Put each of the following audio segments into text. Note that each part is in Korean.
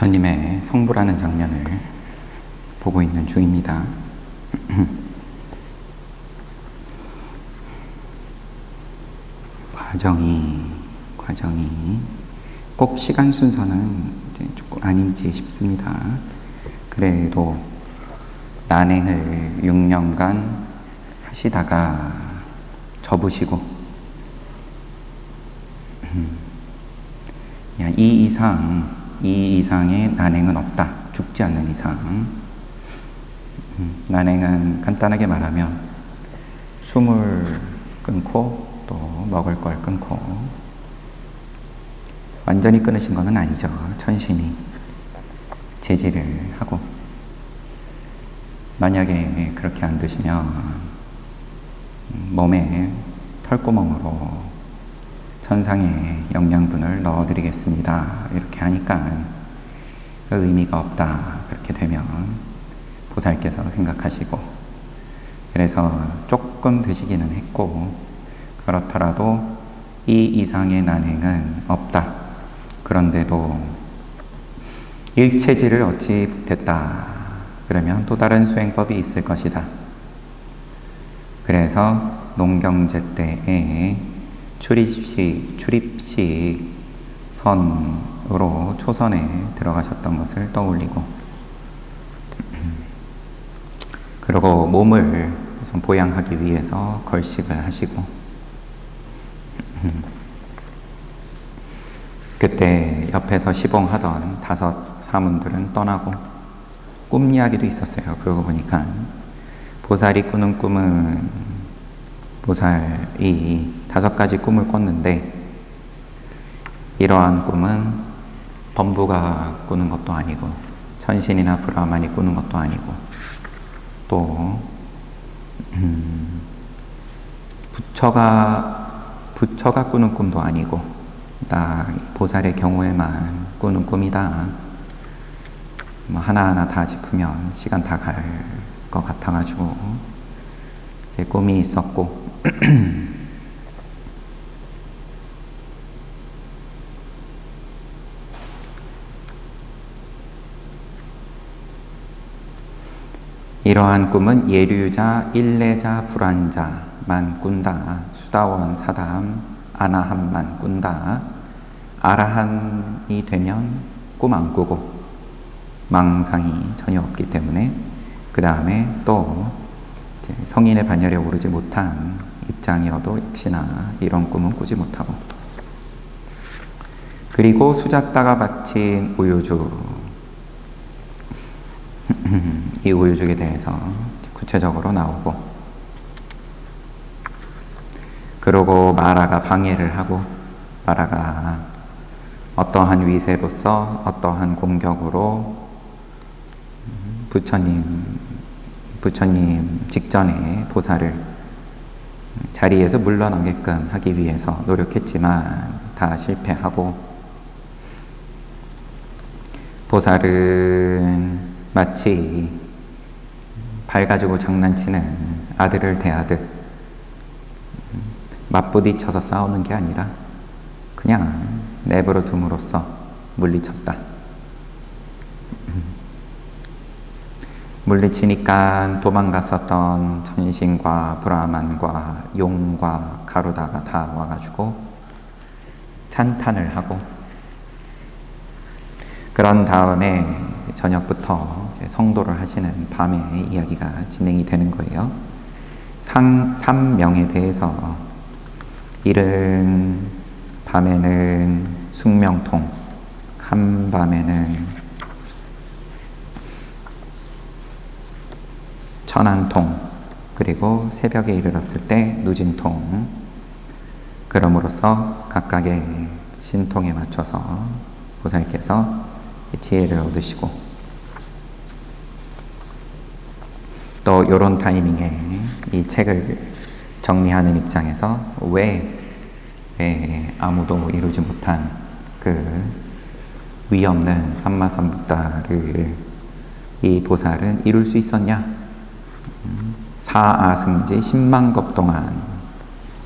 부처님의 성불하는 장면을 보고 있는 중입니다. 과정이 꼭 시간 순서는 이제 조금 아닌지 싶습니다. 그래도 난행을 6년간 하시다가 접으시고 이 이상의 난행은 없다. 죽지 않는 이상. 난행은 간단하게 말하면 숨을 끊고 또 먹을 걸 끊고, 완전히 끊으신 것은 아니죠. 천신이 제지를 하고, 만약에 그렇게 안 드시면 몸에 털구멍으로 천상의 영양분을 넣어드리겠습니다. 이렇게 하니까 그 의미가 없다. 그렇게 되면 보살께서 생각하시고, 그래서 조금 드시기는 했고, 그렇더라도 이 이상의 난행은 없다. 그런데도 일체지를 얻지 못했다. 그러면 또 다른 수행법이 있을 것이다. 그래서 농경제 때에 출입식 선으로 초선에 들어가셨던 것을 떠올리고, 그리고 몸을 우선 보양하기 위해서 걸식을 하시고, 그때 옆에서 시봉하던 5 사문들은 떠나고 꿈 이야기도 있었어요. 그러고 보니까 보살이 꾸는 꿈은, 보살이 5가지 꿈을 꿨는데, 이러한 꿈은 범부가 꾸는 것도 아니고 천신이나 브라만이 꾸는 것도 아니고, 또 부처가 꾸는 꿈도 아니고, 딱 보살의 경우에만 꾸는 꿈이다. 하나하나 다 짚으면 시간 다 갈 것 같아가지고 이제 꿈이 있었고, 이러한 꿈은 예류자, 일례자, 불안자만 꾼다. 수다원, 사담, 아나함만 꾼다. 아라한이 되면 꿈 안 꾸고 망상이 전혀 없기 때문에, 그 다음에 또 성인의 반열에 오르지 못한 입장이어도 역시나 이런 꿈은 꾸지 못하고, 그리고 수자따가 바친 우유주, 이 우유죽에 대해서 구체적으로 나오고, 그러고 마라가 방해를 하고, 마라가 어떠한 위세로서 어떠한 공격으로 부처님 직전에 보살을 자리에서 물러나게끔 하기 위해서 노력했지만 다 실패하고, 보살은 마치 발 가지고 장난치는 아들을 대하듯 맞부딪혀서 싸우는 게 아니라 그냥 내버려 둠으로써 물리쳤다. 물리치니까 도망갔었던 천신과 브라만과 용과 가루다가 다 와가지고 찬탄을 하고, 그런 다음에 저녁부터 성도를 하시는 밤에 이야기가 진행이 되는 거예요. 삼명에 대해서, 이른 밤에는 숙명통, 한밤에는 천안통, 그리고 새벽에 이르렀을 때 누진통, 그럼으로써 각각의 신통에 맞춰서 보살께서 지혜를 얻으시고, 또 이런 타이밍에 이 책을 정리하는 입장에서 왜 아무도 이루지 못한 그 위없는 삼마삼부다를 이 보살은 이룰 수 있었냐? 사아승지 10만겁 동안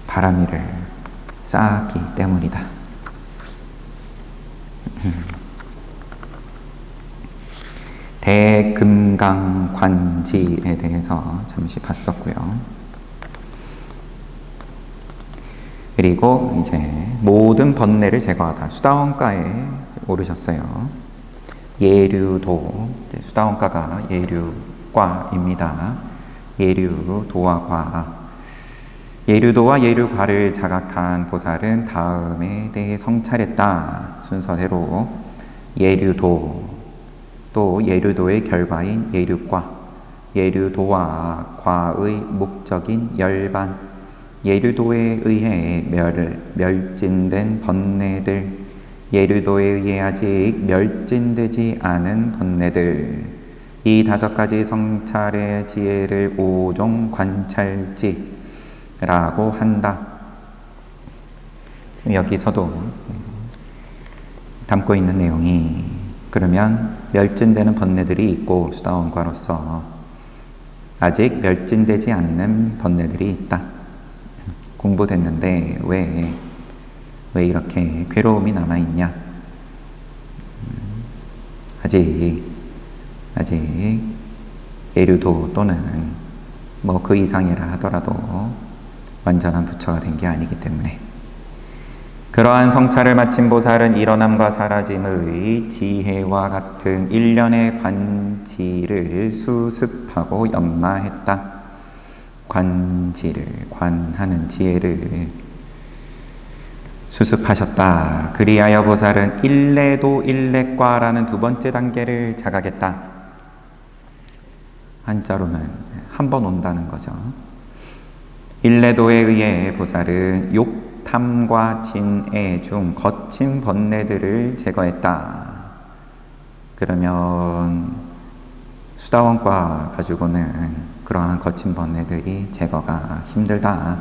바람이를 쌓았기 때문이다. 대금강관지에 대해서 잠시 봤었고요. 그리고 이제 모든 번뇌를 제거하다. 수다원가에 오르셨어요. 예류도, 수다원가가 예류과입니다. 예류도와 과. 예류도와 예류과를 자각한 보살은 다음에 대해 성찰했다. 순서대로 예류도, 또 예류도의 결과인 예류과, 예류도와 과의 목적인 열반, 예류도에 의해 멸진된 번뇌들, 예류도에 의해 아직 멸진되지 않은 번뇌들, 이 5가지 성찰의 지혜를 5종 관찰지라고 한다. 여기서도 담고 있는 내용이, 그러면 멸진되는 번뇌들이 있고 수다원과로서 아직 멸진되지 않는 번뇌들이 있다. 공부됐는데 왜 이렇게 괴로움이 남아있냐? 아직 예류도 또는 뭐 그 이상이라 하더라도 완전한 부처가 된 게 아니기 때문에, 그러한 성찰을 마친 보살은 일어남과 사라짐의 지혜와 같은 일련의 관지를 수습하고 연마했다. 관지를, 관하는 지혜를 수습하셨다. 그리하여 보살은 일례도 일례과라는 2번째 단계를 자각했다. 한자로는 한 번 온다는 거죠. 일례도에 의해 보살은 욕탐과 진애 중 거친 번뇌들을 제거했다. 그러면 수다원과 가지고는 그러한 거친 번뇌들이 제거가 힘들다.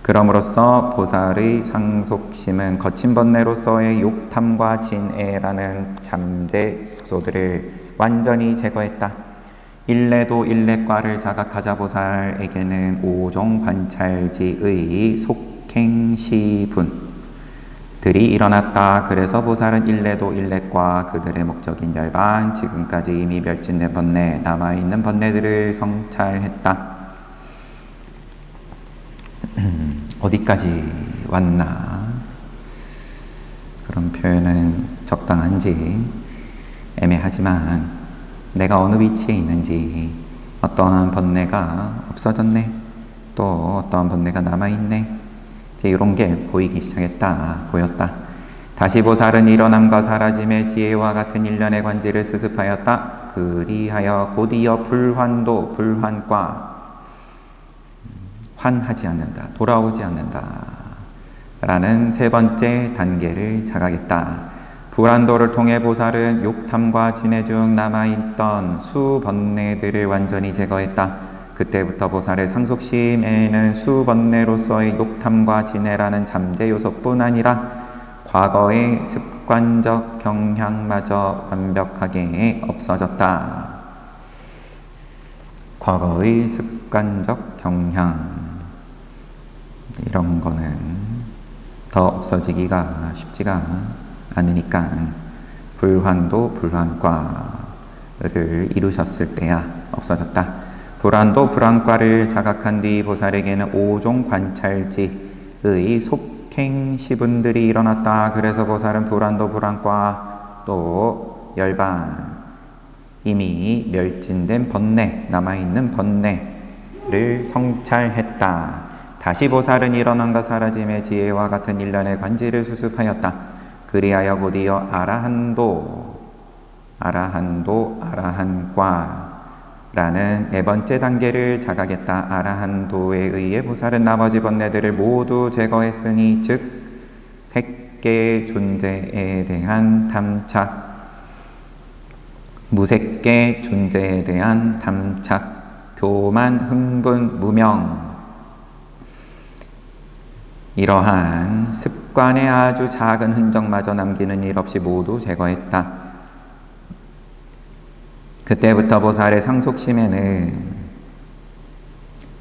그럼으로써 보살의 상속심은 거친 번뇌로서의 욕탐과 진애라는 잠재 요소들을 완전히 제거했다. 일례도 일례과를 자각하자 보살에게는 5종 관찰지의 속행시분들이 일어났다. 그래서 보살은 일례도 일례과, 그들의 목적인 열반, 지금까지 이미 멸진된 번뇌, 남아있는 번뇌들을 성찰했다. 어디까지 왔나? 그런 표현은 적당한지 애매하지만 내가 어느 위치에 있는지, 어떠한 번뇌가 없어졌네, 또 어떠한 번뇌가 남아있네, 이제 이런 게 보이기 시작했다, 보였다. 다시 보살은 일어남과 사라짐의 지혜와 같은 일련의 관지를 수습하였다. 그리하여 곧이어 불환도, 불환과, 환하지 않는다, 돌아오지 않는다 라는 3번째 단계를 자각했다. 불환도를 통해 보살은 욕탐과 진애 중 남아있던 수번뇌들을 완전히 제거했다. 그때부터 보살의 상속심에는 수번뇌로서의 욕탐과 진애라는 잠재 요소뿐 아니라 과거의 습관적 경향마저 완벽하게 없어졌다. 과거의 습관적 경향, 이런 거는 더 없어지기가 쉽지가 않으니까 불환도 불환과를 이루셨을 때야 없어졌다. 불환도 불환과를 자각한 뒤 보살에게는 5종 관찰지의 속행시분들이 일어났다. 그래서 보살은 불환도 불환과, 또 열반, 이미 멸진된 번뇌, 남아있는 번뇌를 성찰했다. 다시 보살은 일어남과 사라짐의 지혜와 같은 일련의 관지를 수습하였다. 그리하여 곧이어 아라한도, 아라한과라는 4번째 단계를 자각했다. 아라한도에 의해 보살은 나머지 번뇌들을 모두 제거했으니, 즉 색계 존재에 대한 탐착, 무색계 존재에 대한 탐착, 교만, 흥분, 무명, 이러한 습관의 아주 작은 흔적마저 남기는 일 없이 모두 제거했다. 그때부터 보살의 상속심에는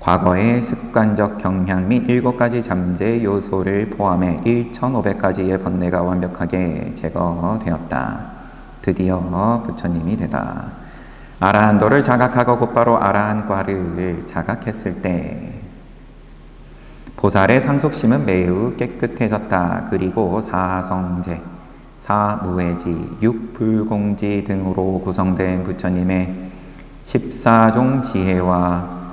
과거의 습관적 경향 및 7가지 잠재 요소를 포함해 1500가지의 번뇌가 완벽하게 제거되었다. 드디어 부처님이 되다. 아라한도를 자각하고 곧바로 아라한과를 자각했을 때 보살의 상속심은 매우 깨끗해졌다. 그리고 사성제, 사무해지, 육불공지 등으로 구성된 부처님의 14종 지혜와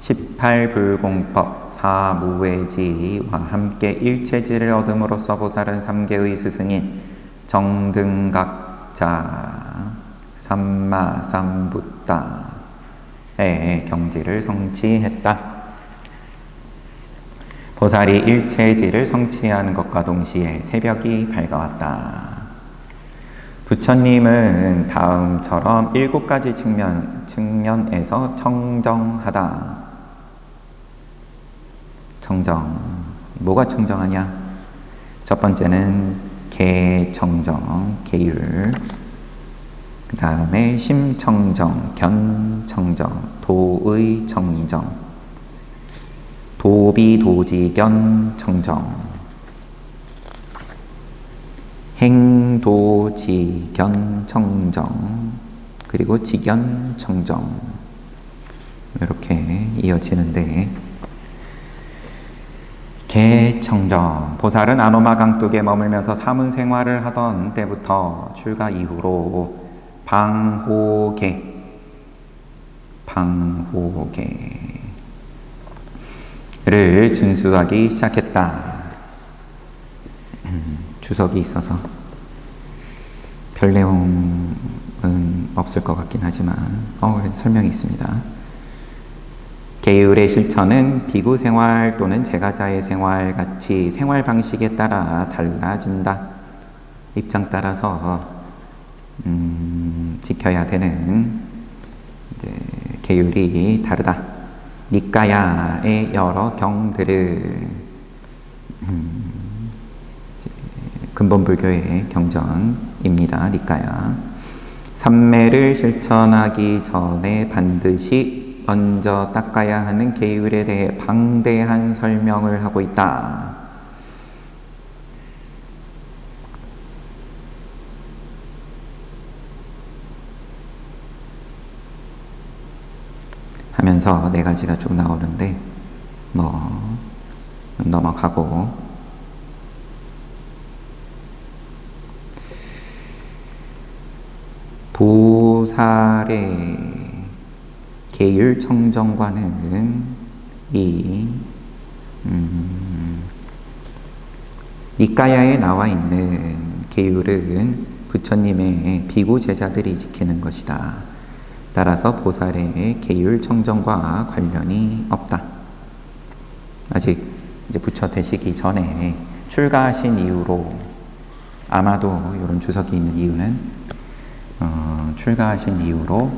18불공법, 사무해지와 함께 일체지를 얻음으로써 보살은 삼계의 스승인 정등각자 삼마삼붓다의 경지를 성취했다. 보살이 일체지를 성취하는 것과 동시에 새벽이 밝아왔다. 부처님은 다음처럼 7가지 측면에서 청정하다. 청정. 뭐가 청정하냐? 첫 번째는 개청정, 계율. 그 다음에 심청정, 견청정, 도의 청정, 도비도지견 청정, 행도지견 청정, 그리고 지견 청정. 이렇게 이어지는데, 개청정. 보살은 아노마 강둑에 머물면서 사문 생활을 하던 때부터 출가 이후로 방호계를 준수하기 시작했다. 주석이 있어서 별 내용은 없을 것 같긴 하지만 그래도 설명이 있습니다. 계율의 실천은 비구 생활 또는 제가자의 생활 같이 생활 방식에 따라 달라진다. 입장 따라서 지켜야 되는 계율이 다르다. 니까야의 여러 경들을 근본불교의 경전입니다. 니까야. 삼매를 실천하기 전에 반드시 먼저 닦아야 하는 계율에 대해 방대한 설명을 하고 있다. 하면서 4가지가 쭉 나오는데 넘어가고, 보살의 계율 청정과는 이 니까야에 나와 있는 계율은 부처님의 비구 제자들이 지키는 것이다. 따라서 보살의 계율 청정과 관련이 없다. 아직 이제 부처 되시기 전에 출가하신 이후로, 아마도 이런 주석이 있는 이유는 출가하신 이후로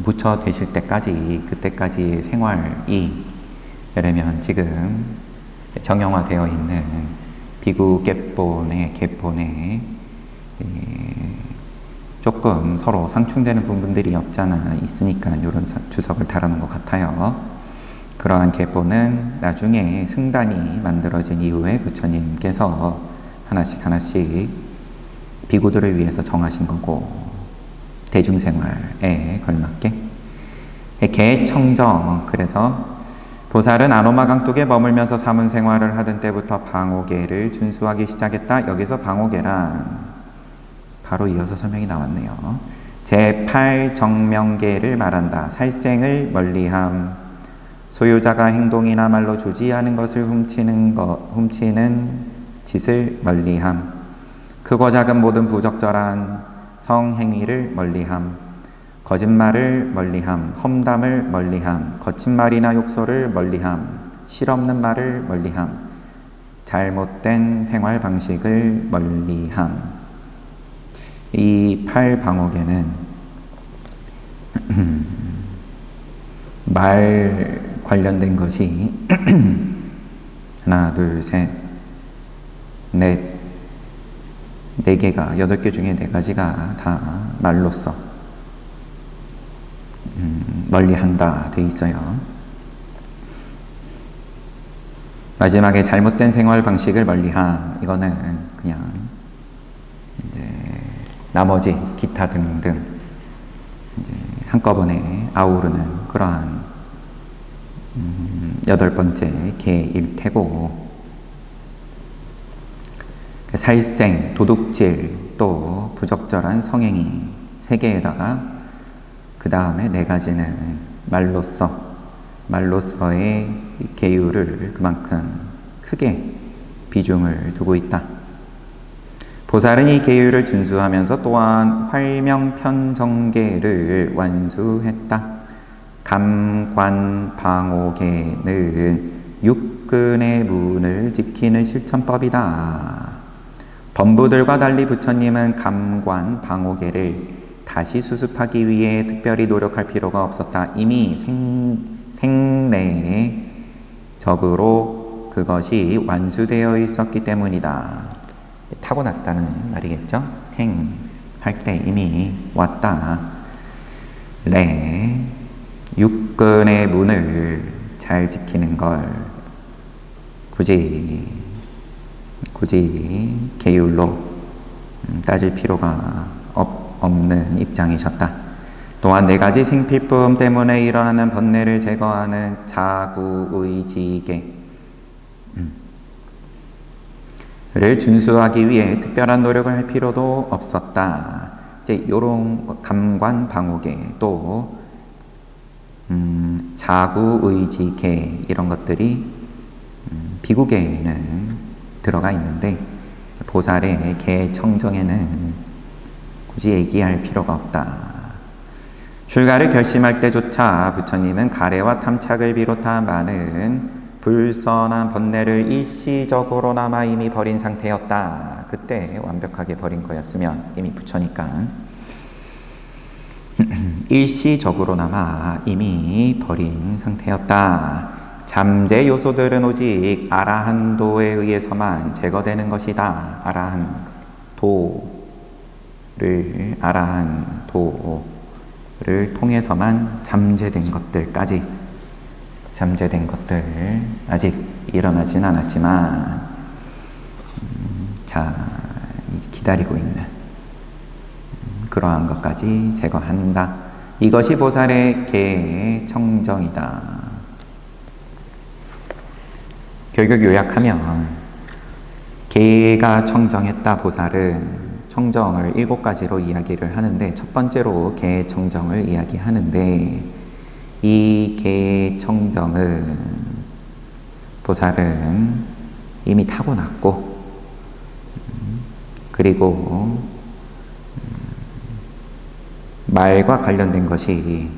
부처 되실 때까지, 그때까지의 생활이, 예를 들면 지금 정형화되어 있는 비구 계본의 조금 서로 상충되는 부분들이 없잖아 있으니까 이런 주석을 달아놓은 것 같아요. 그러한 계본은 나중에 승단이 만들어진 이후에 부처님께서 하나씩 비구들을 위해서 정하신 거고, 대중생활에 걸맞게. 개청정. 그래서 보살은 아노마 강둑에 머물면서 사문 생활을 하던 때부터 방호계를 준수하기 시작했다. 여기서 방호계란 바로 이어서 설명이 나왔네요. 제8정명계를 말한다. 살생을 멀리함, 소유자가 행동이나 말로 주지하는 것을 훔치는 짓을 멀리함, 크고 작은 모든 부적절한 성행위를 멀리함, 거짓말을 멀리함, 험담을 멀리함, 거친 말이나 욕설을 멀리함, 실없는 말을 멀리함, 잘못된 생활 방식을 멀리함. 이 8방호계는 말 관련된 것이 하나, 둘, 셋, 넷, 4개가, 8개 중에 4가지가 다 말로써 멀리한다 돼 있어요. 마지막에 잘못된 생활 방식을 멀리함, 이거는 그냥 이제 나머지 기타 등등 이제 한꺼번에 아우르는 그러한 8번째 개일 테고, 살생, 도둑질, 또 부적절한 성행위 3개에다가 그 다음에 4가지는 말로서의 계율을 그만큼 크게 비중을 두고 있다. 보살은 이 계율을 준수하면서 또한 활명편정계를 완수했다. 감관방오계는 육근의 문을 지키는 실천법이다. 범부들과 달리 부처님은 감관방오계를 다시 수습하기 위해 특별히 노력할 필요가 없었다. 이미 생래적으로 그것이 완수되어 있었기 때문이다. 타고났다는 말이겠죠? 할 때 이미 왔다. 육근의 문을 잘 지키는 걸 굳이 계율로 따질 필요가 없는 입장이셨다. 또한 4가지 생필품 때문에 일어나는 번뇌를 제거하는 자구의지계 를 준수하기 위해 특별한 노력을 할 필요도 없었다. 이제 요런 감관방오계 또 자구의지계 이런 것들이 비구계에는 들어가 있는데 보살의 계청정에는 굳이 얘기할 필요가 없다. 출가를 결심할 때조차 부처님은 가래와 탐착을 비롯한 많은 불선한 번뇌를 일시적으로나마 이미 버린 상태였다. 그때 완벽하게 버린 거였으면 이미 부처니까 일시적으로나마 이미 버린 상태였다. 잠재 요소들은 오직 아라한도에 의해서만 제거되는 것이다. 아라한도를 통해서만 잠재된 것들 아직 일어나진 않았지만 기다리고 있는 그러한 것까지 제거한다. 이것이 보살의 계청정이다. 결국 요약하면 계가 청정했다. 보살은 청정을 7가지로 이야기를 하는데 첫 번째로 계청정을 이야기하는데 이 계청정은 보살은 이미 타고났고 그리고 말과 관련된 것이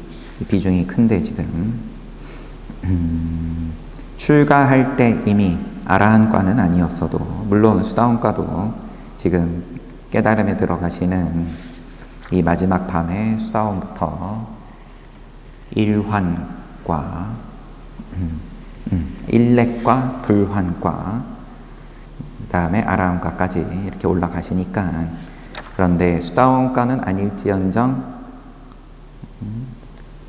비중이 큰데 지금 출가할 때 이미 아라한과는 아니었어도 물론 수다원과도 지금 깨달음에 들어가시는 이 마지막 밤에 수다원부터 일환과 일렉과 불환과 그 다음에 아라한과까지 이렇게 올라가시니까 그런데 수다원과는 아닐지언정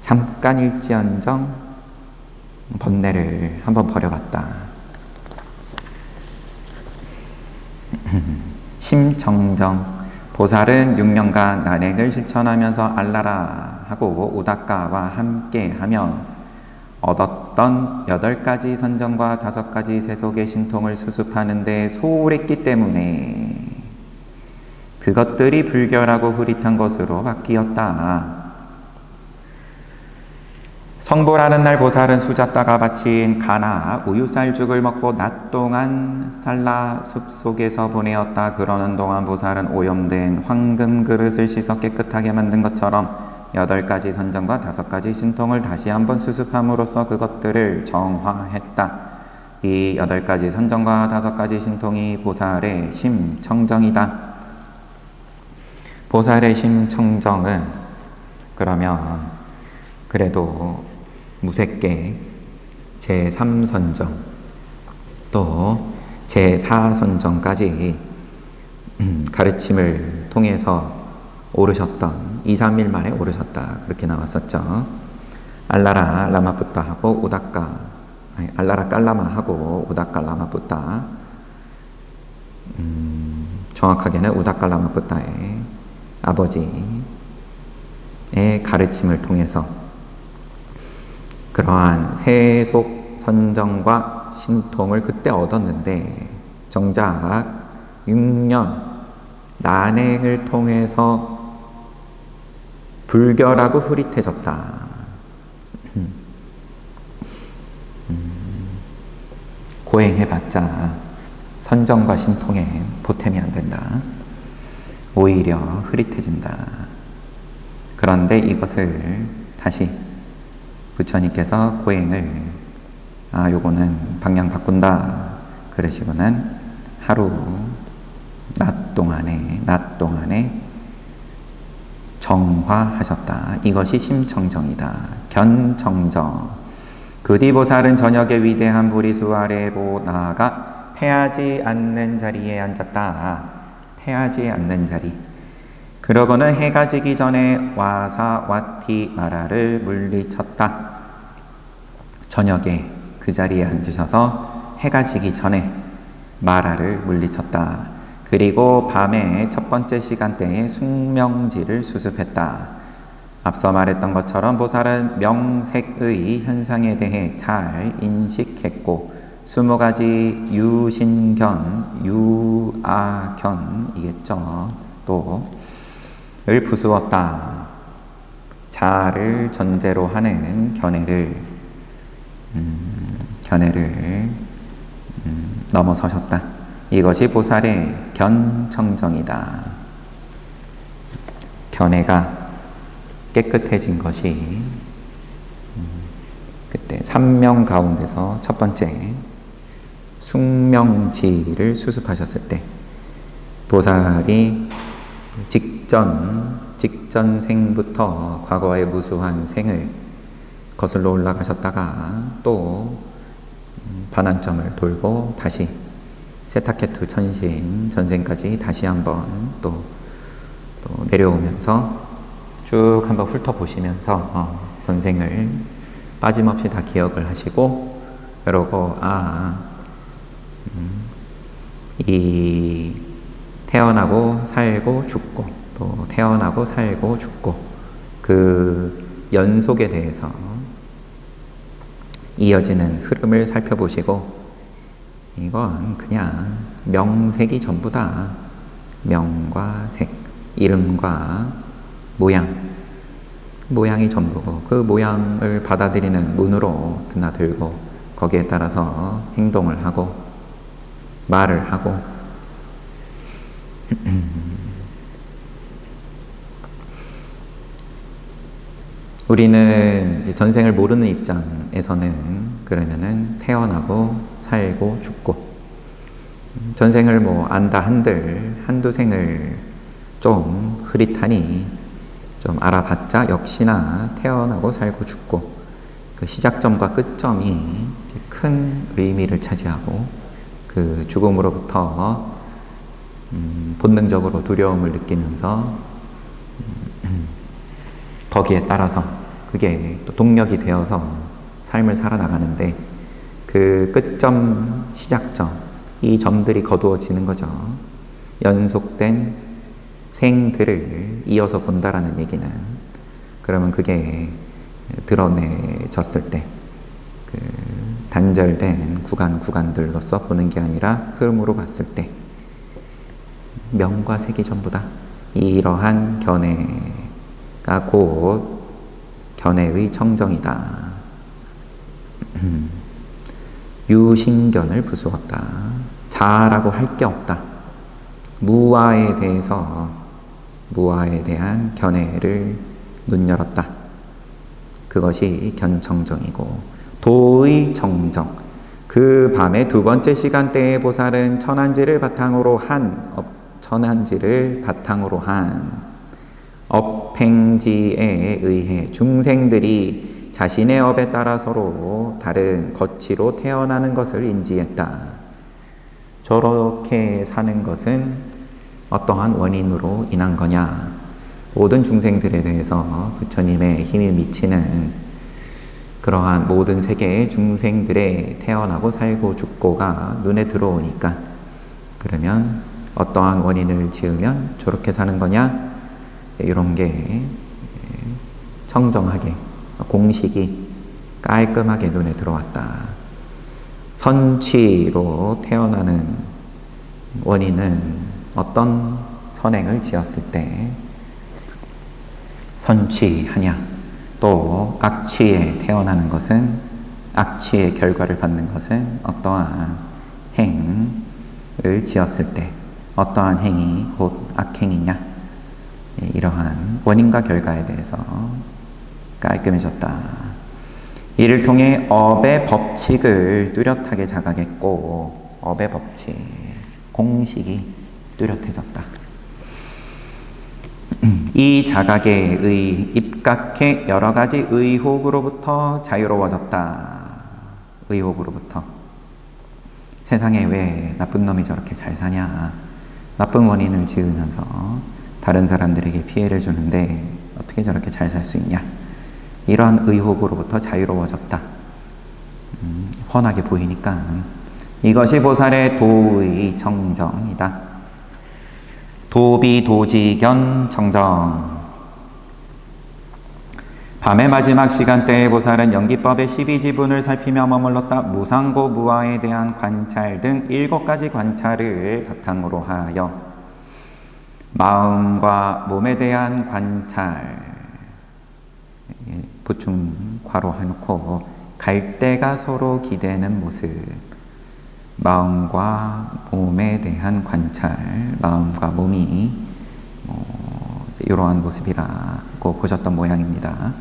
잠깐일지언정 번뇌를 한번 버려봤다. 심청정 보살은 6년간 난행을 실천하면서 알라라 하고 우다카와 함께하며 얻었던 8가지 선정과 5가지 세속의 신통을 수습하는 데 소홀했기 때문에 그것들이 불결하고 흐릿한 것으로 바뀌었다. 성불하는 날 보살은 수자따가 바친 가나 우유쌀죽을 먹고 낮 동안 살라 숲 속에서 보내었다. 그러는 동안 보살은 오염된 황금 그릇을 씻어 깨끗하게 만든 것처럼 8가지 선정과 5가지 신통을 다시 한번 수습함으로써 그것들을 정화했다. 이 8가지 선정과 5가지 신통이 보살의 심청정이다. 보살의 심청정은 그러면 그래도 무색계 제3선정 또 제4선정까지 가르침을 통해서 오르셨던 2, 3일 만에 오르셨다. 그렇게 나왔었죠. 알라라 라마푸타하고 알라라 깔라마하고 우다카 라마푸타 정확하게는 우다카 라마푸타의 아버지의 가르침을 통해서 그러한 세속 선정과 신통을 그때 얻었는데 정작 6년 난행을 통해서 불결하고 흐릿해졌다. 고행해봤자 선정과 신통에 보탬이 안 된다. 오히려 흐릿해진다. 그런데 이것을 다시 부처님께서 고행을 요거는 방향 바꾼다 그러시고는 하루 낮 동안에 정화하셨다. 이것이 심청정이다. 견청정. 그 뒤 보살은 저녁에 위대한 보리수 아래 나아가 패하지 않는 자리에 앉았다. 패하지 않는 자리. 그러고는 해가 지기 전에 와사와티 마라를 물리쳤다. 저녁에 그 자리에 앉으셔서 해가 지기 전에 마라를 물리쳤다. 그리고 밤에 첫 번째 시간대에 숙명지를 수습했다. 앞서 말했던 것처럼 보살은 명색의 현상에 대해 잘 인식했고 20가지 유신견, 유아견이겠죠. 를 부수었다. 자를 전제로 하는 견해를 넘어서셨다. 이것이 보살의 견청정이다. 견해가 깨끗해진 것이 그때 삼명 가운데서 첫 번째 숙명지를 수습하셨을 때 보살이 직전 생부터 과거의 무수한 생을 거슬러 올라가셨다가 또 반환점을 돌고 다시 세타케투 천신 전생까지 다시 한번 또 내려오면서 쭉 한번 훑어보시면서 전생을 빠짐없이 다 기억을 하시고 그러고 이 태어나고 살고 죽고 또 태어나고 살고 죽고 그 연속에 대해서 이어지는 흐름을 살펴보시고 이건 그냥 명색이 전부다. 명과 색, 이름과 모양이 전부고 그 모양을 받아들이는 문으로 드나들고 거기에 따라서 행동을 하고 말을 하고 우리는 전생을 모르는 입장에서는 그러면은 태어나고 살고 죽고 전생을 안다 한두 생을 좀 흐릿하니 좀 알아봤자 역시나 태어나고 살고 죽고 그 시작점과 끝점이 큰 의미를 차지하고 그 죽음으로부터 본능적으로 두려움을 느끼면서 거기에 따라서 그게 또 동력이 되어서 삶을 살아나가는데 그 끝점, 시작점 이 점들이 거두어지는 거죠. 연속된 생들을 이어서 본다라는 얘기는 그러면 그게 드러내졌을 때 그 단절된 구간들로서 보는 게 아니라 흐름으로 봤을 때 명과 색이 전부다. 이러한 견해가 곧 견해의 청정이다. 유신견을 부수었다. 자라고 할 게 없다. 무아에 대한 견해를 눈 열었다. 그것이 견청정이고 도의 정정. 그 밤의 두 번째 시간대의 보살은 천안지를 바탕으로 한 업행지에 의해 중생들이 자신의 업에 따라 서로 다른 거치로 태어나는 것을 인지했다. 저렇게 사는 것은 어떠한 원인으로 인한 거냐? 모든 중생들에 대해서 부처님의 힘이 미치는 그러한 모든 세계의 중생들의 태어나고 살고 죽고가 눈에 들어오니까 그러면 어떠한 원인을 지으면 저렇게 사는 거냐? 이런 게 청정하게, 공식이 깔끔하게 눈에 들어왔다. 선취로 태어나는 원인은 어떤 선행을 지었을 때 선취하냐, 또 악취에 태어나는 것은, 악취의 결과를 받는 것은 어떠한 행을 지었을 때 어떠한 행이 곧 악행이냐, 이러한 원인과 결과에 대해서 깔끔해졌다. 이를 통해 업의 법칙을 뚜렷하게 자각했고, 업의 법칙, 공식이 뚜렷해졌다. 이 자각에 입각해 여러 가지 의혹으로부터 자유로워졌다. 의혹으로부터. 세상에 왜 나쁜 놈이 저렇게 잘 사냐, 나쁜 원인을 지으면서 다른 사람들에게 피해를 주는데 어떻게 저렇게 잘 살 수 있냐, 이러한 의혹으로부터 자유로워졌다. 훤하게 보이니까 이것이 보살의 도의 정정이다. 도비도지견 정정. 밤의 마지막 시간대에 보살은 연기법의 12지분을 살피며 머물렀다. 무상고 무아에 대한 관찰 등 7가지 관찰을 바탕으로 하여 마음과 몸에 대한 관찰, 보충 괄호 해놓고 갈대가 서로 기대는 모습, 마음과 몸에 대한 관찰, 마음과 몸이 이러한 모습이라고 보셨던 모양입니다.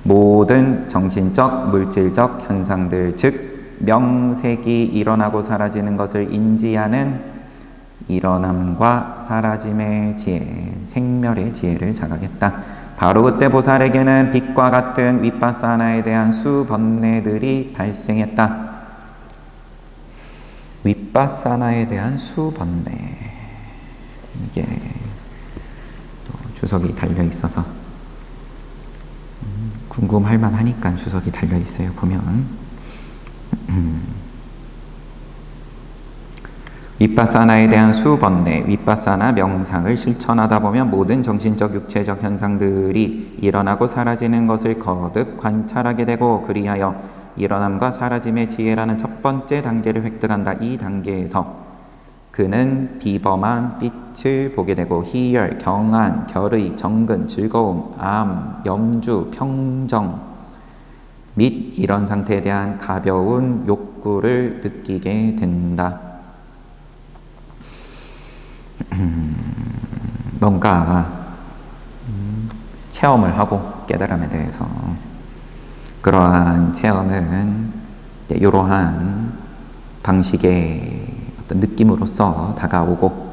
모든 정신적, 물질적 현상들, 즉 명색이 일어나고 사라지는 것을 인지하는 일어남과 사라짐의 지혜, 생멸의 지혜를 자각했다. 바로 그때 보살에게는 빛과 같은 윗바사나에 대한 수번뇌들이 발생했다. 윗바사나에 대한 수번뇌, 이게 또 주석이 달려 있어서 궁금할 만하니까 주석이 달려 있어요. 보면 윗바사나에 대한 수번뇌, 윗바사나 명상을 실천하다 보면 모든 정신적, 육체적 현상들이 일어나고 사라지는 것을 거듭 관찰하게 되고, 그리하여 일어남과 사라짐의 지혜라는 첫 번째 단계를 획득한다. 이 단계에서 그는 비범한 빛을 보게 되고 희열, 경안, 결의, 정근, 즐거움, 암, 염주, 평정 및 이런 상태에 대한 가벼운 욕구를 느끼게 된다. 뭔가 체험을 하고 깨달음에 대해서, 그러한 체험은 이러한 방식의 어떤 느낌으로서 다가오고,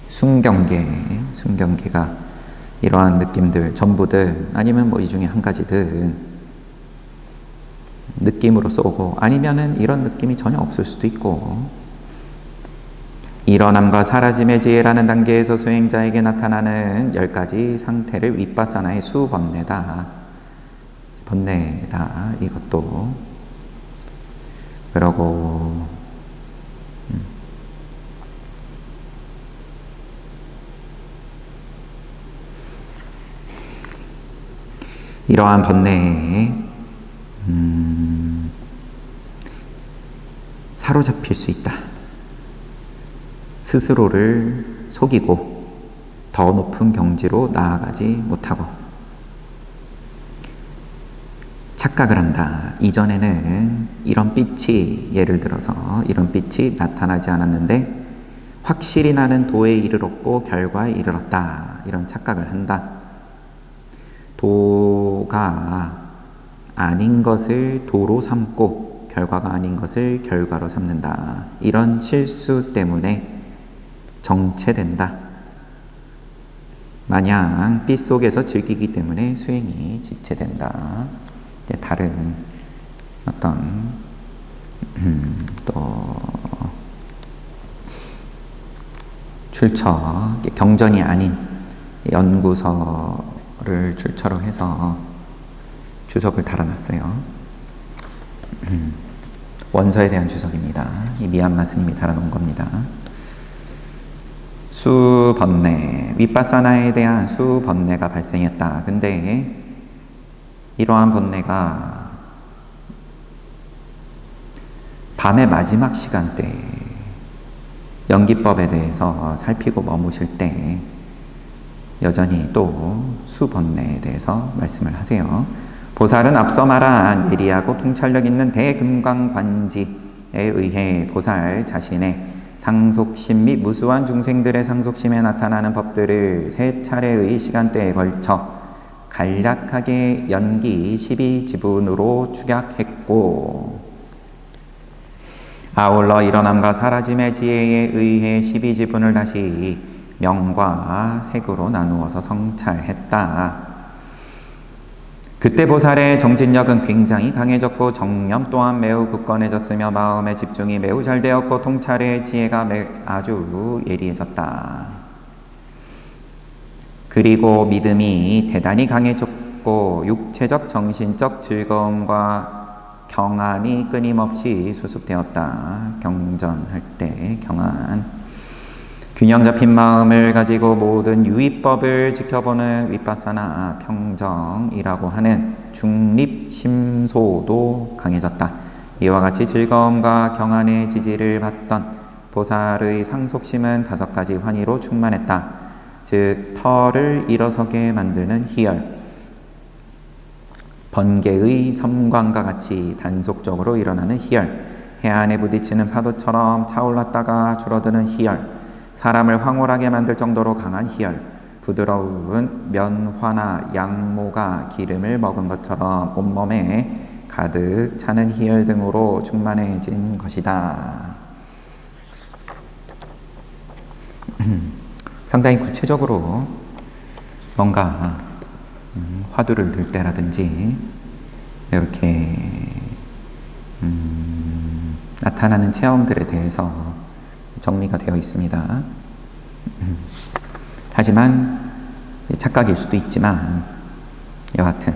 순경계가 이러한 느낌들 전부들, 아니면 뭐 이 중에 한 가지든 느낌으로서 오고, 아니면은 이런 느낌이 전혀 없을 수도 있고, 일어남과 사라짐의 지혜라는 단계에서 수행자에게 나타나는 10가지 상태를 윗바사나의 수번뇌다. 번뇌다. 이것도. 그러고 이러한 번뇌에 사로잡힐 수 있다. 스스로를 속이고 더 높은 경지로 나아가지 못하고 착각을 한다. 이전에는 이런 빛이, 예를 들어서 이런 빛이 나타나지 않았는데 확실히 나는 도에 이르렀고 결과에 이르렀다. 이런 착각을 한다. 도가 아닌 것을 도로 삼고 결과가 아닌 것을 결과로 삼는다. 이런 실수 때문에 정체된다. 마냥 빛 속에서 즐기기 때문에 수행이 지체된다. 다른 어떤 또 출처, 경전이 아닌 연구서를 출처로 해서 주석을 달아놨어요. 원서에 대한 주석입니다. 이 미얀마 스님이 달아놓은 겁니다. 수번뇌, 윗바사나에 대한 수번뇌가 발생했다. 근데 이러한 번뇌가 밤의 마지막 시간대 연기법에 대해서 살피고 머무실 때 여전히 또 수번뇌에 대해서 말씀을 하세요. 보살은 앞서 말한 예리하고 통찰력 있는 대금강관지에 의해 보살 자신의 상속심 및 무수한 중생들의 상속심에 나타나는 법들을 세 차례의 시간대에 걸쳐 간략하게 연기 12지분으로 축약했고, 아울러 일어남과 사라짐의 지혜에 의해 12지분을 다시 명과 색으로 나누어서 성찰했다. 그때 보살의 정진력은 굉장히 강해졌고 정념 또한 매우 굳건해졌으며 마음의 집중이 매우 잘 되었고 통찰의 지혜가 아주 예리해졌다. 그리고 믿음이 대단히 강해졌고 육체적 정신적 즐거움과 경안이 끊임없이 수습되었다. 경전할 때 경안. 균형 잡힌 마음을 가지고 모든 유의법을 지켜보는 윗바사나 평정이라고 하는 중립심소도 강해졌다. 이와 같이 즐거움과 경안의 지지를 받던 보살의 상속심은 5가지 환희로 충만했다. 즉 터를 일어서게 만드는 희열, 번개의 섬광과 같이 단속적으로 일어나는 희열, 해안에 부딪히는 파도처럼 차올랐다가 줄어드는 희열, 사람을 황홀하게 만들 정도로 강한 희열, 부드러운 면화나 양모가 기름을 먹은 것처럼 온몸에 가득 차는 희열 등으로 충만해진 것이다. 상당히 구체적으로 뭔가 화두를 들 때라든지 이렇게 나타나는 체험들에 대해서 정리가 되어 있습니다. 하지만 착각일 수도 있지만 여하튼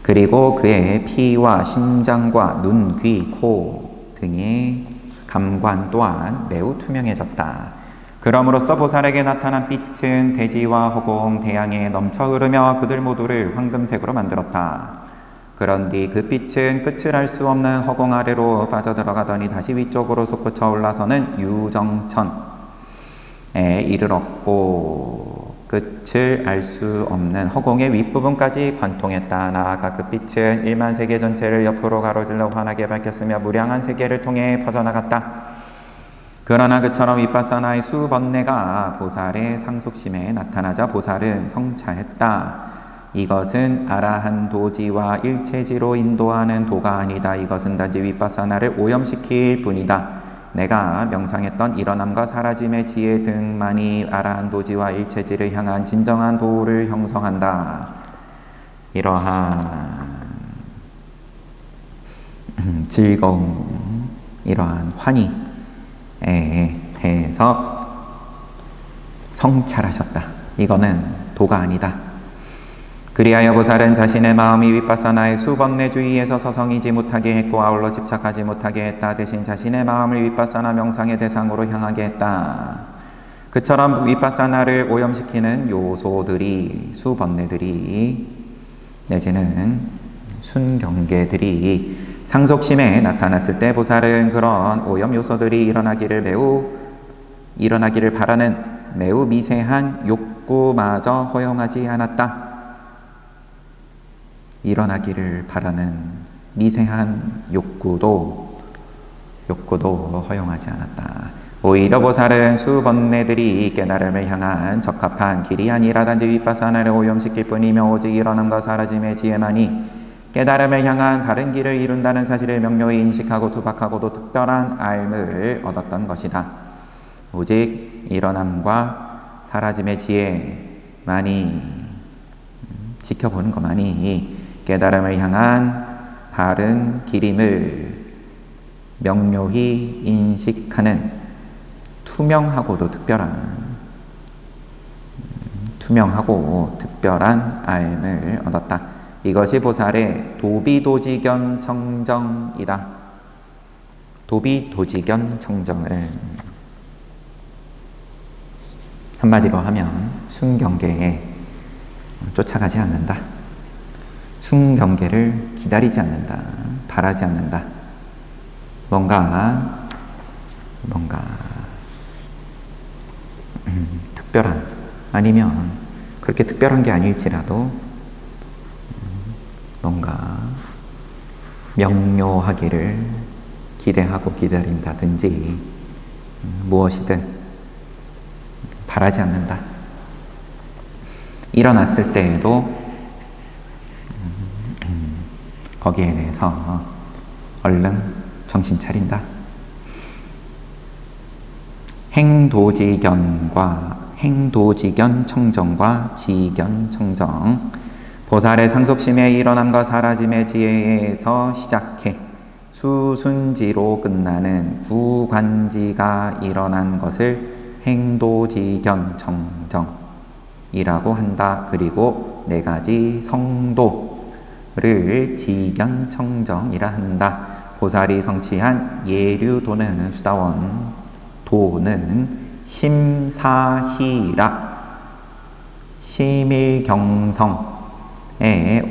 그리고 그의 피와 심장과 눈, 귀, 코 등의 감관 또한 매우 투명해졌다. 그럼으로써 보살에게 나타난 빛은 대지와 허공, 대양에 넘쳐 흐르며 그들 모두를 황금색으로 만들었다. 그런 뒤 그 빛은 끝을 알 수 없는 허공 아래로 빠져들어가더니 다시 위쪽으로 솟구쳐 올라서는 유정천에 이르렀고 끝을 알 수 없는 허공의 윗부분까지 관통했다. 나아가 그 빛은 1만 세계 전체를 옆으로 가로질러 환하게 밝혔으며 무량한 세계를 통해 퍼져나갔다. 그러나 그처럼 윗바사나의 수번뇌가 보살의 상속심에 나타나자 보살은 성찰했다. 이것은 아라한 도지와 일체지로 인도하는 도가 아니다. 이것은 단지 윗바사나를 오염시킬 뿐이다. 내가 명상했던 일어남과 사라짐의 지혜 등만이 아라한 도지와 일체지를 향한 진정한 도를 형성한다. 이러한 즐거움, 이러한 환희에 대해서 성찰하셨다. 이거는 도가 아니다. 그리하여 보살은 자신의 마음이 윗바사나의 수번뇌주의에서 서성이지 못하게 했고 아울러 집착하지 못하게 했다. 대신 자신의 마음을 윗바사나 명상의 대상으로 향하게 했다. 그처럼 윗바사나를 오염시키는 요소들이, 수번뇌들이 내지는 순경계들이 상속심에 나타났을 때 보살은 그런 오염 요소들이 일어나기를 바라는 매우 미세한 욕구마저 허용하지 않았다. 일어나기를 바라는 미세한 욕구도 허용하지 않았다. 오히려 보살은 수번뇌들이 깨달음을 향한 적합한 길이 아니라든지 윗바사나를 오염시킬 뿐이며 오직 일어남과 사라짐의 지혜만이 깨달음을 향한 바른 길을 이룬다는 사실을 명료히 인식하고 투박하고도 특별한 알을 얻었던 것이다. 오직 일어남과 사라짐의 지혜만이 지켜보는 것만이 깨달음을 향한 바른 길임을 명료히 인식하는 투명하고 특별한 알을 얻었다. 이것이 보살의 도비도지견 청정이다. 도비도지견 청정을 한마디로 하면 순경계에 쫓아가지 않는다. 순경계를 기다리지 않는다. 바라지 않는다. 뭔가 특별한, 아니면 그렇게 특별한 게 아닐지라도 뭔가 명료하기를 기대하고 기다린다든지 무엇이든 바라지 않는다. 일어났을 때에도 거기에 대해서 얼른 정신 차린다. 행도지견 청정과 지견 청정, 보살의 상속심의 일어남과 사라짐의 지혜에서 시작해 수순지로 끝나는 구관지가 일어난 것을 행도지견 청정이라고 한다. 그리고 네 가지 성도를 지견 청정이라 한다. 보살이 성취한 예류도는 수다원 도는 심사희락 심일경성의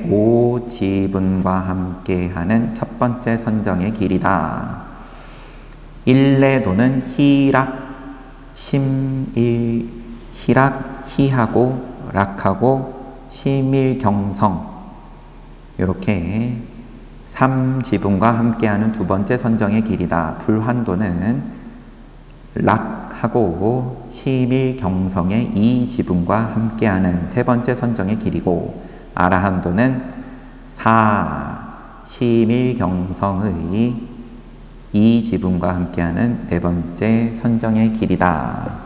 오지분과 함께하는 첫 번째 선정의 길이다. 일례도는 희하고 락하고 심일경성, 이렇게 3지분과 함께하는 두 번째 선정의 길이다. 불환도는 락하고 심일경성의 2지분과 함께하는 세 번째 선정의 길이고, 아라한도는 심일경성의 2지분과 함께하는 네 번째 선정의 길이다.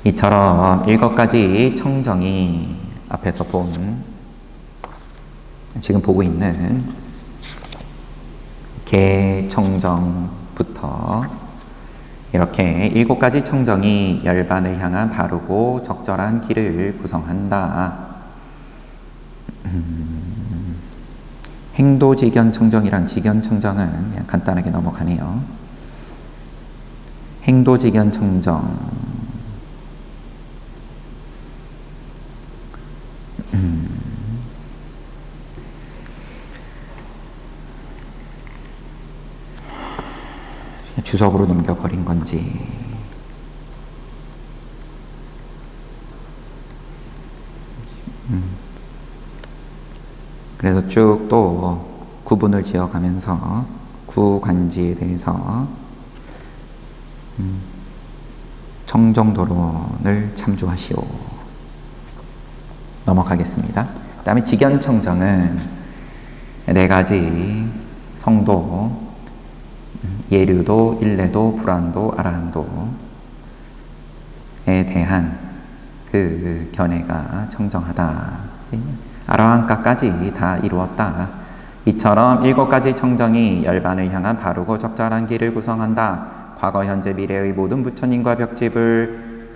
이처럼 7가지 청정이 앞에서 지금 보고 있는 개청정부터 이렇게 7가지 청정이 열반을 향한 바르고 적절한 길을 구성한다. 행도지견 청정이랑 지견 청정은 그냥 간단하게 넘어가네요. 행도지견 청정, 주석으로 넘겨버린 건지, 그래서 쭉 또 구분을 지어가면서 구관지에 대해서 청정도론을 참조하시오. 넘어가겠습니다. 그 다음에 지견청정은 4가지 성도, 예류도, 일례도, 불환도, 아라한도에 대한 그 견해가 청정하다. 아라한가까지 다 이루었다. 이처럼 7가지 청정이 열반을 향한 바르고 적절한 길을 구성한다. 과거, 현재, 미래의 모든 부처님과 벽집을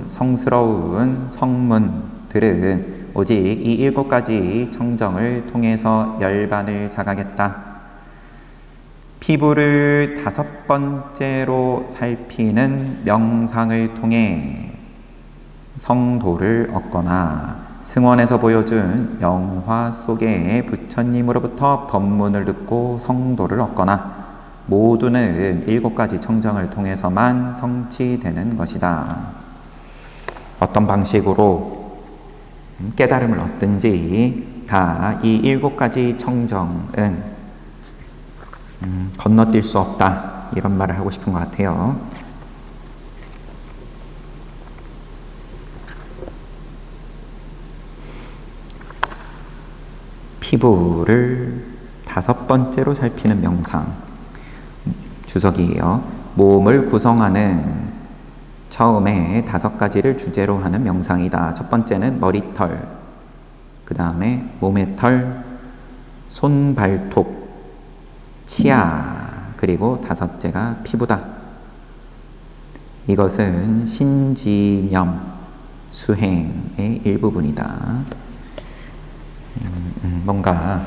성스러운 성문들은 오직 이 7가지 청정을 통해서 열반을 자각했다. 피부를 5번째로 살피는 명상을 통해 성도를 얻거나, 승원에서 보여준 영화 속의 부처님으로부터 법문을 듣고 성도를 얻거나, 모두는 7가지 청정을 통해서만 성취되는 것이다. 어떤 방식으로 깨달음을 얻든지 다 이 7가지 청정은 건너뛸 수 없다, 이런 말을 하고 싶은 것 같아요. 피부를 5번째로 살피는 명상, 주석이에요. 몸을 구성하는 처음에 5가지를 주제로 하는 명상이다. 첫 번째는 머리털, 그 다음에 몸의 털, 손, 발톱, 치아, 그리고 5째가 피부다. 이것은 신지념 수행의 일부분이다. 뭔가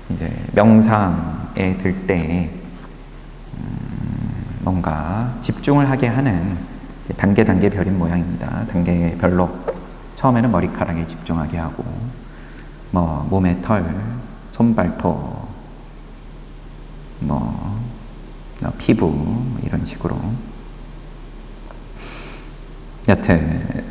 이제 명상에 들 때 뭔가 집중을 하게 하는 단계별인 모양입니다. 단계별로 처음에는 머리카락에 집중하게 하고 뭐 몸의 털, 손발톱, 피부 이런 식으로 여튼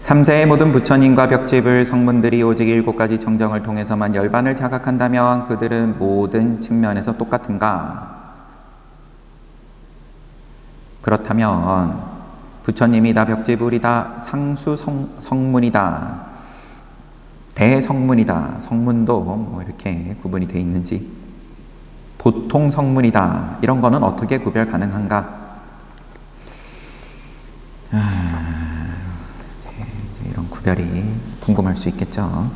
3세의 모든 부처님과 벽집을 성문들이 오직 7가지 정정을 통해서만 열반을 자각한다면 그들은 모든 측면에서 똑같은가? 그렇다면 부처님이다, 벽지불이다, 상수 성문이다, 대성문이다, 성문도 뭐 이렇게 구분이 되어 있는지, 보통 성문이다, 이런 거는 어떻게 구별 가능한가? 이제 이런 구별이 궁금할 수 있겠죠.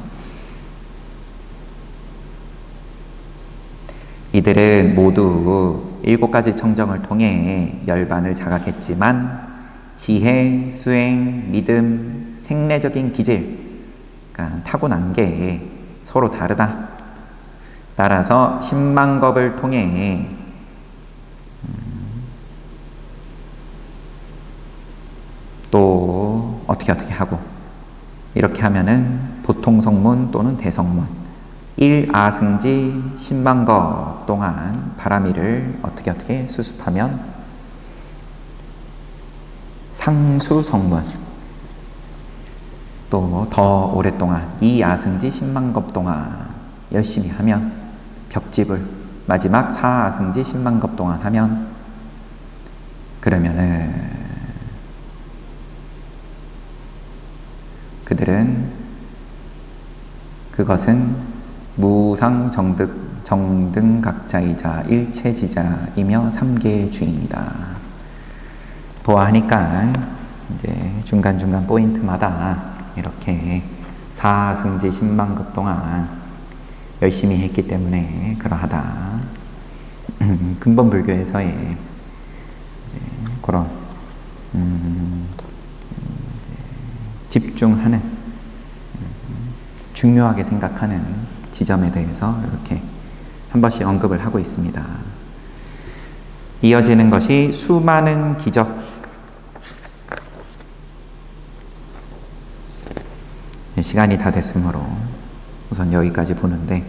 이들은 모두 7가지 청정을 통해 열반을 자각했지만 지혜, 수행, 믿음, 생례적인 기질, 그러니까 타고난 게 서로 다르다. 따라서 10만겁을 통해 또 어떻게 하고 이렇게 하면은 보통 성문 또는 대성문 1아승지 10만겁 동안 바라미를 어떻게 수습하면 상수성문, 또 더 오랫동안 2아승지 10만겁 동안 열심히 하면 벽집을 마지막 4아승지 10만겁 동안 하면 그러면은 그것은 무상정등각자이자 일체지자이며 3계의 주인이다. 보아하니까 이제 중간중간 포인트마다 이렇게 4승지 10만급 동안 열심히 했기 때문에 그러하다. 근본불교에서의 이제 그런 집중하는, 중요하게 생각하는 지점에 대해서 이렇게 한 번씩 언급을 하고 있습니다. 이어지는 것이 수많은 기적. 시간이 다 됐으므로 우선 여기까지 보는데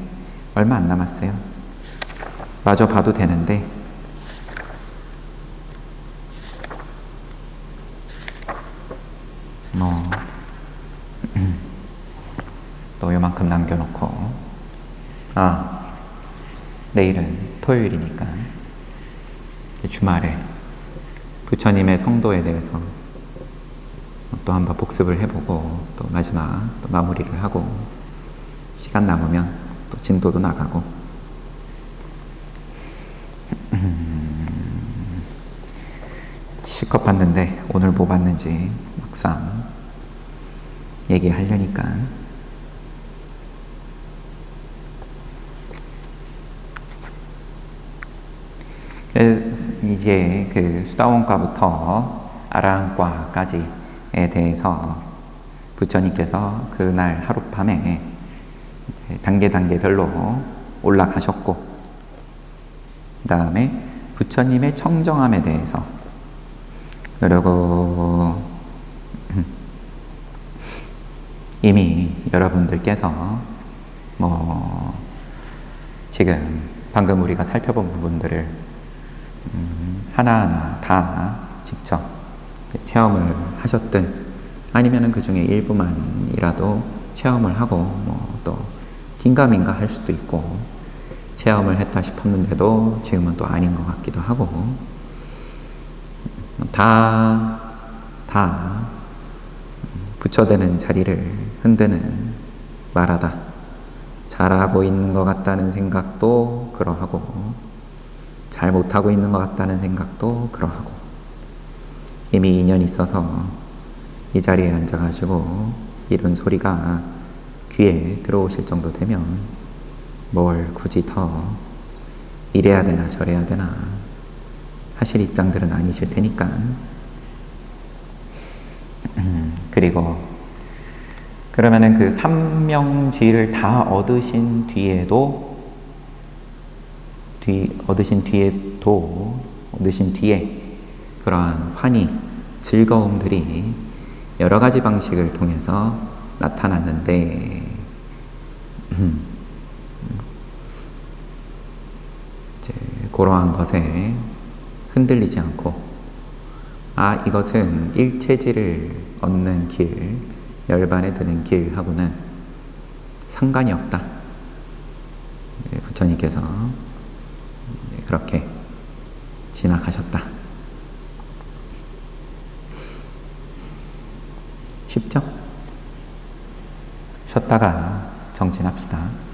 얼마 안 남았어요. 마저 봐도 되는데 또 요만큼 남겨놓고 내일은 토요일이니까 주말에 부처님의 성도에 대해서 또 한번 복습을 해보고 또 마지막 또 마무리를 하고 시간 남으면 또 진도도 나가고 실컷 봤는데 오늘 뭐 봤는지 막상 얘기하려니까 그래서 이제 그 수다원과부터 아라한과까지에 대해서 부처님께서 그날 하룻밤에 단계별로 올라가셨고 그 다음에 부처님의 청정함에 대해서 그리고 이미 여러분들께서 지금 방금 우리가 살펴본 부분들을 하나하나 다 직접 체험을 하셨든 아니면은 그 중에 일부만이라도 체험을 하고 또 긴가민가 할 수도 있고 체험을 했다 싶었는데도 지금은 또 아닌 것 같기도 하고 다 부처되는 자리를 흔드는 말하다. 잘하고 있는 것 같다는 생각도 그러하고 잘 못하고 있는 것 같다는 생각도 그러하고 이미 인연이 있어서 이 자리에 앉아가지고 이런 소리가 귀에 들어오실 정도 되면 뭘 굳이 더 이래야 되나 저래야 되나 하실 입장들은 아니실 테니까 그리고 그러면은 그 삼명지를 다 얻으신 뒤에도 느심 뒤에 그러한 환희, 즐거움들이 여러 가지 방식을 통해서 나타났는데 이제 그러한 것에 흔들리지 않고 이것은 일체지를 얻는 길, 열반에 드는 길하고는 상관이 없다. 부처님께서 그렇게 지나가셨다. 쉽죠? 쉬었다가 정진합시다.